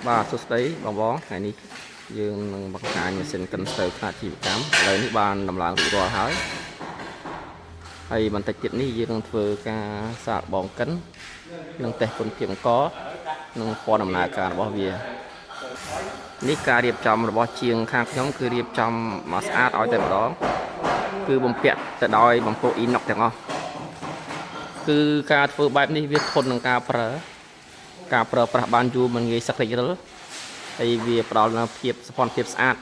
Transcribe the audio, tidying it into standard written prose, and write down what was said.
បាទសួស្តីបងថ្ងៃនេះយើងនឹងបង្ហាញម៉ាស៊ីនកិនស្រូវខ្នាតជីវកម្មឥឡូវនេះបានដំឡើងរួចរាល់ហើយបន្តិចទៀតនេះយើងនឹងធ្វើការសាកល្បងកិននិងតេស្តគុណភាពអង្ករនិងពណ៌ដំណើរការរបស់វានេះការរៀបចំរបស់ជាងខាងខ្ញុំគឺរៀបចំមកស្អាតឲ្យតែម្ដងគឺបំពាក់ទៅដោយបំពង់អ៊ីណុកទាំងអស់គឺការធ្វើបែបនេះវាធន់នឹងការប្រើប្រាស់បានយូរមិនងាយសឹករិចរិលហើយវាផ្ដល់នូវភាពសោភ័ណភាពស្អាត